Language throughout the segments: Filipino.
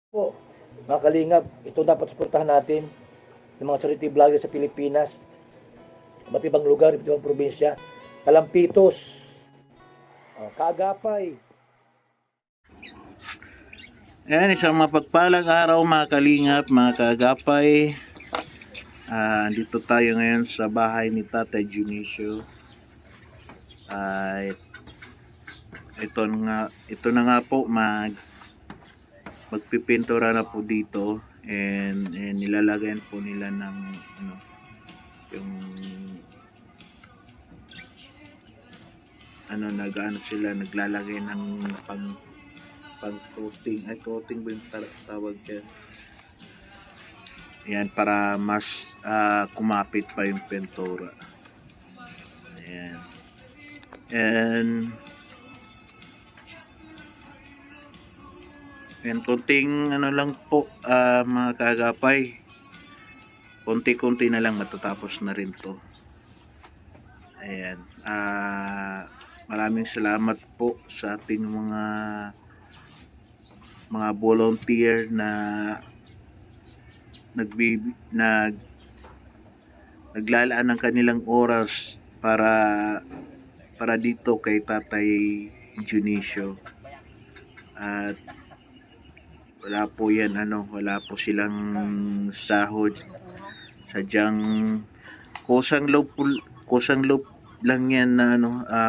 Po, mga kalingap, ito dapat suportahan natin ng mga charity vlogger sa Pilipinas, iba't ibang lugar, iba't ibang probinsya. Kalampitos, Kaagapay. Ayan, isang mapagpalang araw mga kalingap, mga kaagapay. Dito tayo ngayon sa bahay ni Tatay Junicio. Ito na nga po, magpipintura na po dito, and nilalagyan po nila ng yung sila naglalagay ng pang coating, coating ba yung tawag dyan? Ayan, para mas kumapit pa yung pintura. Ayan. And konting lang po, mga kaagapay. Konti-konti na lang matatapos na rin to. Ayan. Maraming salamat po sa ating mga volunteer na naglalaan ng kanilang oras para dito kay Tatay Junicio. At wala po silang sahod. Sadyang kusang loob lang yan na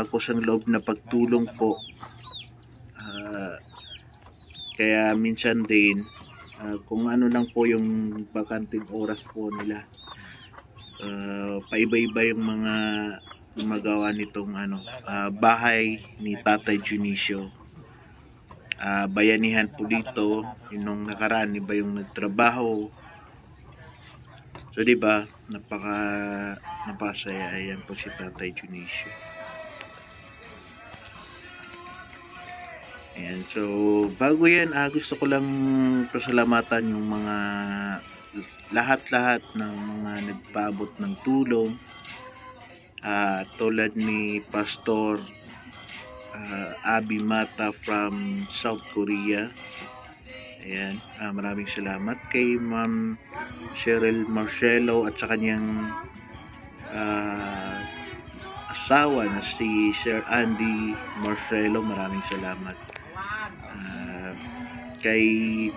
kusang loob na pagtulong po. Kaya minsan din kung ano lang po yung bakanting oras po nila, paiba-iba yung mga gumagawa nitong bahay ni Tatay Junicio. Bayanihan po dito, nung nakaraan iba yung nagtrabaho. So diba, napakasaya. Ayan po si Tatay Junicio. Ayan, so bago yan, gusto ko lang pasalamatan yung mga lahat ng mga nagpaabot ng tulong, tulad ni Pastor Abi Mata from South Korea. Ayan, maraming salamat kay Ma'am Cheryl Marcelo at sa kanyang asawa na si Sir Andy Marcelo. Maraming salamat. Kay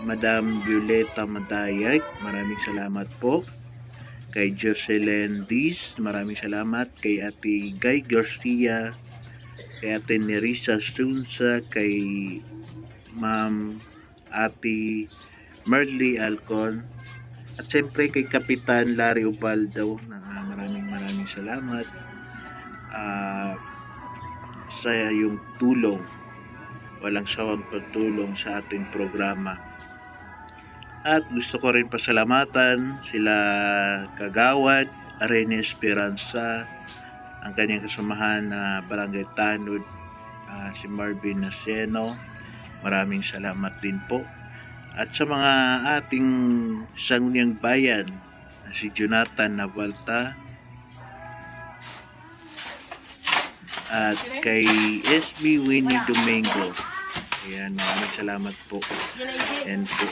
Madam Violeta Madayag, maraming salamat po. Kay Jocelyn Diz, maraming salamat. Kay Ate Guy Garcia, kay Ate Nerissa Sunsa, kay Ma'am Ate Merly Alcon, at siyempre kay Kapitan Larry Ubaldo, maraming salamat sa yung tulong, walang sawang pagtulong sa ating programa. At gusto ko rin pasalamatan sila Kagawad Arene Esperanza, ang kanyang kasamahan na Barangay Tanod, si Marvin Naseno. Maraming salamat din po. At sa mga ating sangguniang bayan, si Jonathan Navalta, at kay SB Winnie Domingo. Ayan, maraming salamat po. And po,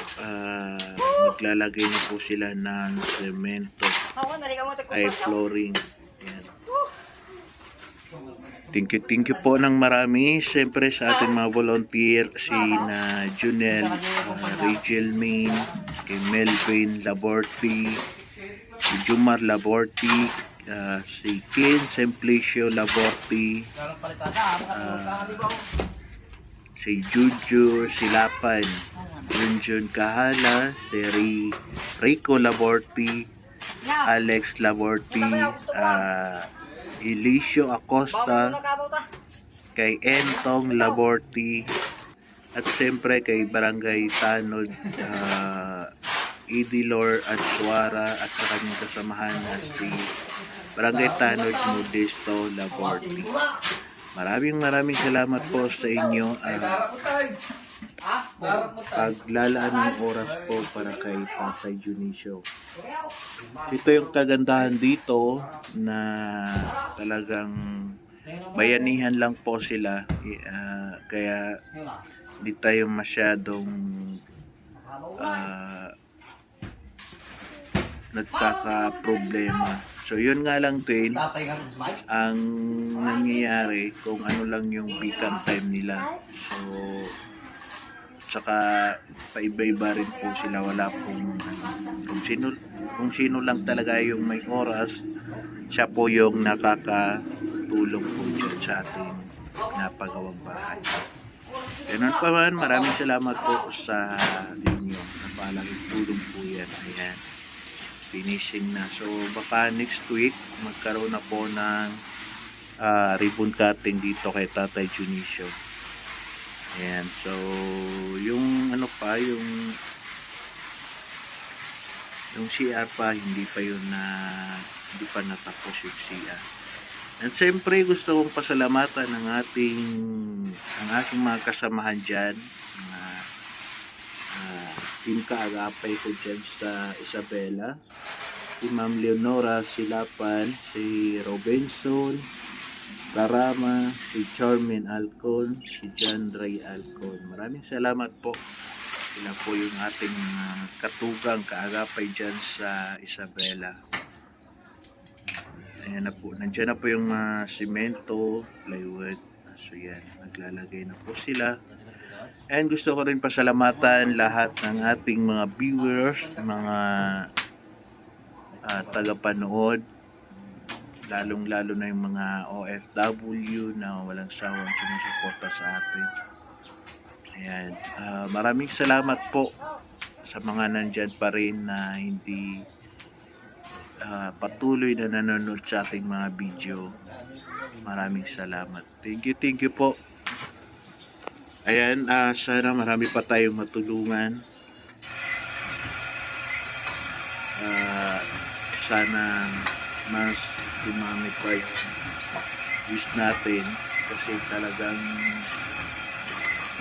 maglalagay na po sila ng semento ay flooring. Ayan. Thank you po ng marami. Siyempre sa ating mga volunteer, si na Junel Rachel Main, kay Melvin Laborti, si Jumar Laborti, si Ken Simplicio Laborti, si Juju Silapan, Junjun Kahala, si Rico Laborti, Alex Laborti, Elicio Acosta, kay Entong Laborti, at siyempre kay Barangay Tanod, Idilor at Suara, at sa kanyang kasamahan na si Barangay Tanod Modesto Laborti. Maraming salamat po sa inyo paglalaan ng oras po para kay Tatay Junicio. Ito yung kagandahan dito, na talagang bayanihan lang po sila, kaya hindi tayo masyadong ah, nagkaka-problema. So yun nga lang din ang nangyayari kung ano lang yung beacon time nila. So tsaka paiba-iba rin po sila, wala pong kung sino lang talaga yung may oras, siya po yung nakakatulong po dyan sa ating napagawang bahay. Ganun pa man, maraming salamat po sa inyo. Napalaking tulong po yan. Ayan, finishing na. So baka next week magkaroon na po ng ribbon cutting dito kay Tatay Junicio. Ayan, so yung ano pa, yung CR pa, hindi pa hindi pa natapos yung CR. At siyempre gusto kong pasalamatan ang aking mga kasamahan dyan, team kaagapay ko dyan sa Isabela, si Ma'am Leonora Silapan, si Robinson Karama, si Charmin Alcon, si John Ray Alcon. Maraming salamat po. Sila po yung ating katugang kaagapay dyan sa Isabela. Ayan na po. Nandiyan na po yung simento, plywood. So yan, naglalagay na po sila. And gusto ko rin pasalamatan lahat ng ating mga viewers, mga tagapanood, lalong-lalo na yung mga OFW na walang sawang sumusuporta sa atin. Ayan, maraming salamat po sa mga nandyan pa rin na hindi patuloy na nanonood sa ating mga video. Maraming salamat. Thank you po. Ayan, sana marami pa tayong matulungan. Sana mas dumami pa yung wish natin kasi talagang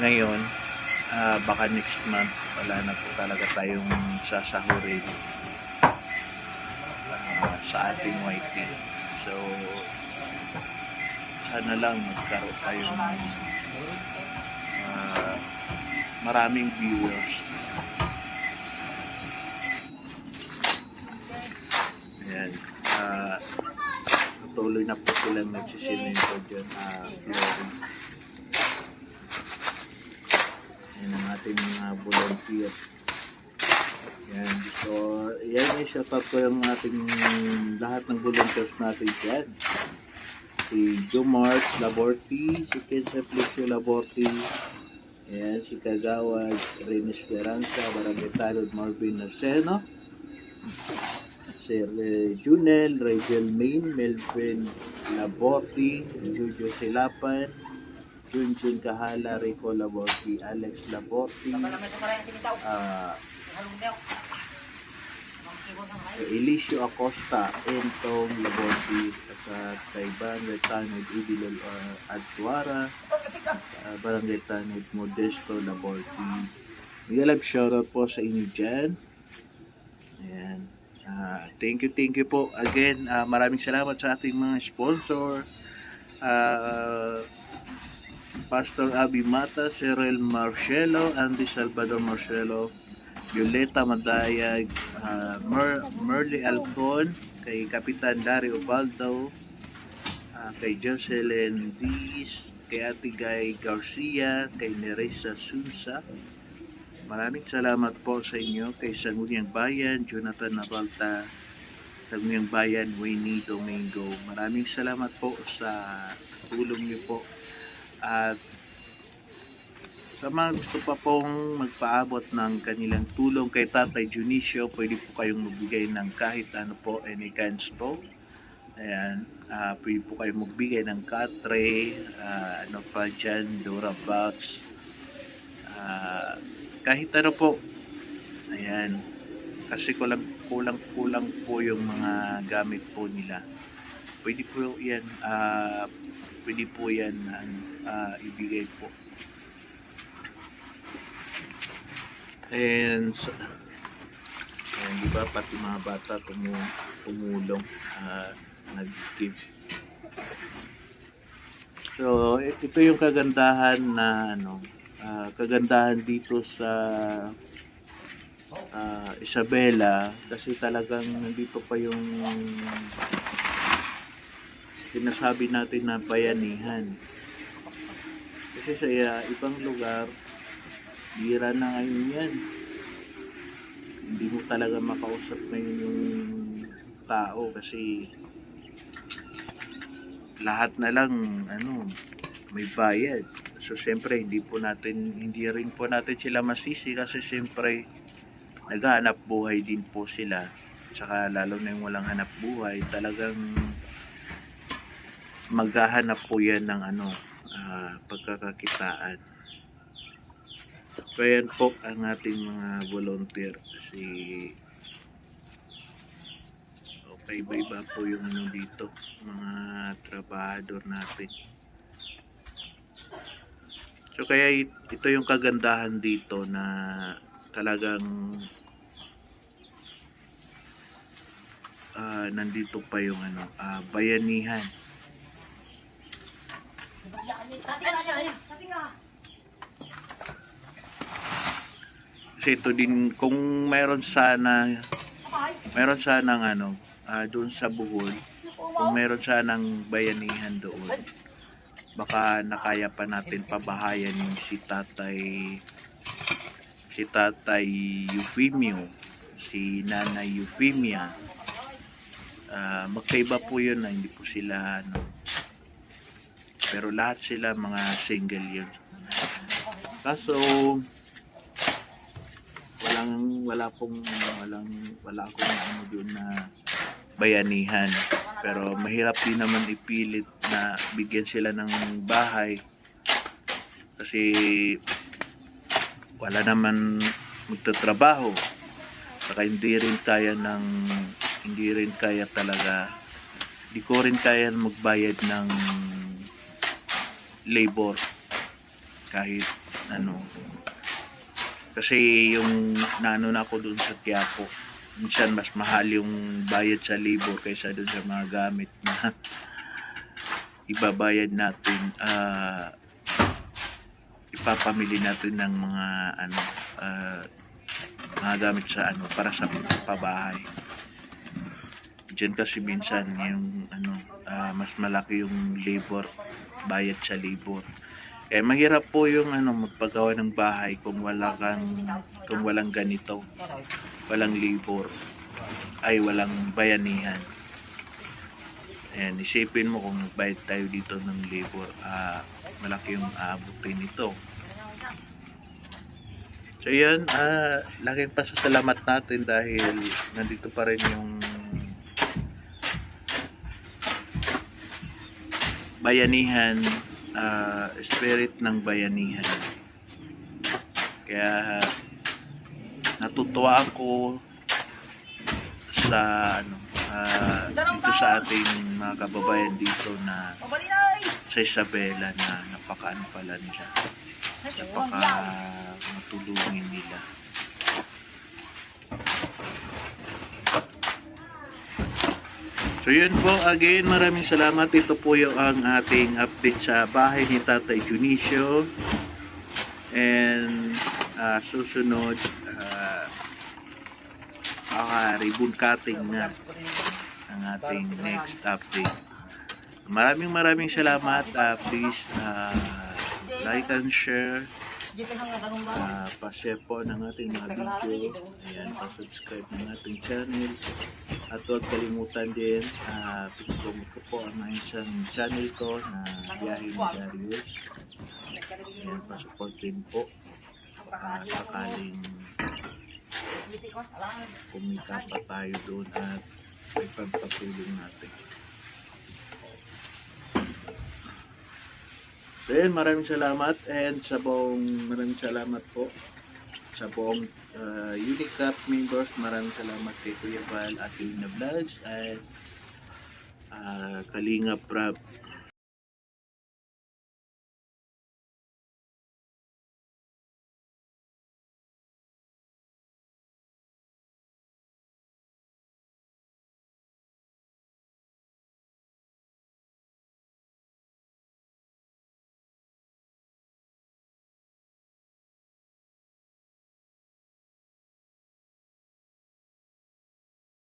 ngayon baka next month wala na po talaga tayong sasahurin sa ating YT. So sana lang magkaroon tayo ng maraming viewers. Ayan, patuloy na po silang nagsisimento dyan, flooring. Ayan ang ating mga volunteer. Ayan, so yan, shoutout ko yung ating lahat ng volunteers natin dyan. Si Jomart Laborti, si Kenza Plesio Laborti, ayan, si Kagawad Rene Esperanza, Barangay Talod Marvin Narceno, Sir Junel, Rachel Main, Melvin Laborti, Jojo Silapan, Junjun Kahala, Rico Laborti, Alex Laborti, Elisio Acosta, Entong Laborti, at sa kay Barangay Tanod Ibilol Adsuara, Barangay Tanod Modesto Laborti. Miguel, shoutout po sa inyo dyan. Ayan. Thank you po again. Maraming salamat sa ating mga sponsor, Pastor Abby Mata, Cyril Marcelo, Andy Salvador Marcelo, Violeta Madayag, Merly Alcon, kay Kapitan Dario Baldo, kay Jocelyn Diz, kay Ate Guy Garcia, kay Neresa Sunsa. Maraming salamat po sa inyo, kay Sangunyang Bayan, Jonathan Nabalta, Sangunyang Bayan, Wayne Domingo. Maraming salamat po sa tulong niyo po. At sa mga gusto pa pong magpaabot ng kanilang tulong kay Tatay Junicio, pwede po kayong magbigay ng kahit ano po, any kinds po. Ayan, pwede po kayong magbigay ng katre, ano pa dyan, Dora Box, kahit ano po. Ayan, kasi kulang po yung mga gamit po nila. Pwede po yan, ibigay po. And di ba, pati mga bata tumulong, nag-give. So ito yung kagandahan na kagandahan dito sa Isabela, kasi talagang nandito pa yung sinasabi natin na bayanihan. Kasi sa ibang lugar, bira na ngayon yan. Hindi mo talaga makausap ngayon yung tao kasi lahat na lang may bayad. So siyempre hindi rin po natin sila masisi kasi siyempre naghahanap buhay din po sila. Tsaka lalo na yung walang hanap buhay, talagang maghahanap po yan ng pagkakakitaan. So yan po ang ating mga volunteer kasi iba-iba po yung dito, mga trabahador natin. So kaya ito yung kagandahan dito na talagang nandito pa yung bayanihan. Kasi ito din kung meron sanang doon sa Bohol, kung meron sanang bayanihan doon, baka nakaya pa natin pabahayan yung si Tatay Eufemio, si Nanay Eufemia. Magkaiba po yun na hindi po sila pero lahat sila mga single yun. Kaso wala akong doon na bayanihan, pero mahirap din naman ipilit na bigyan sila ng bahay kasi wala naman magtatrabaho, saka hindi ko rin kaya magbayad ng labor kahit kasi yung naano na ako doon sa Quiapo, minsan mas mahal yung bayad sa labor kaysa doon sa mga gamit na ibabayad natin, ipapamili natin ng mga gamit sa para sa pabahay. Diyan kasi minsan yung mas malaki yung labor, bayad sa labor. Mahirap po yung magpagawa ng bahay kung walang ganito, walang labor, walang bayanihan. Isipin mo kung nagbayad tayo dito ng labor, malaki yung aabutin nito. So yan, laking pasasalamat natin dahil nandito pa rin yung bayanihan, spirit ng bayanihan. Kaya natutuwa ako sa dito sa ating mga kababayan dito na sa Isabela na napaka matulungin nila. So yun po, again, maraming salamat. Ito po yung ang ating update sa bahay ni Tatay Junicio. And susunod, ribbon cutting na ang ating next update. Maraming salamat. Please like and share. Pa-share po ng ating mga video. Ayan, pa-subscribe ng ating channel. At huwag kalimutan din, pinag-comment ko po ang isang channel ko na Biyahe ni Darius. Ayan, pa-support din po. Sakaling kumita pa tayo doon at may pagpatulong natin. So yun, maraming salamat and maraming salamat po sa buong Unicap members. Maraming salamat kay Kuya Val at Lina Vlogs at Kalinga Prab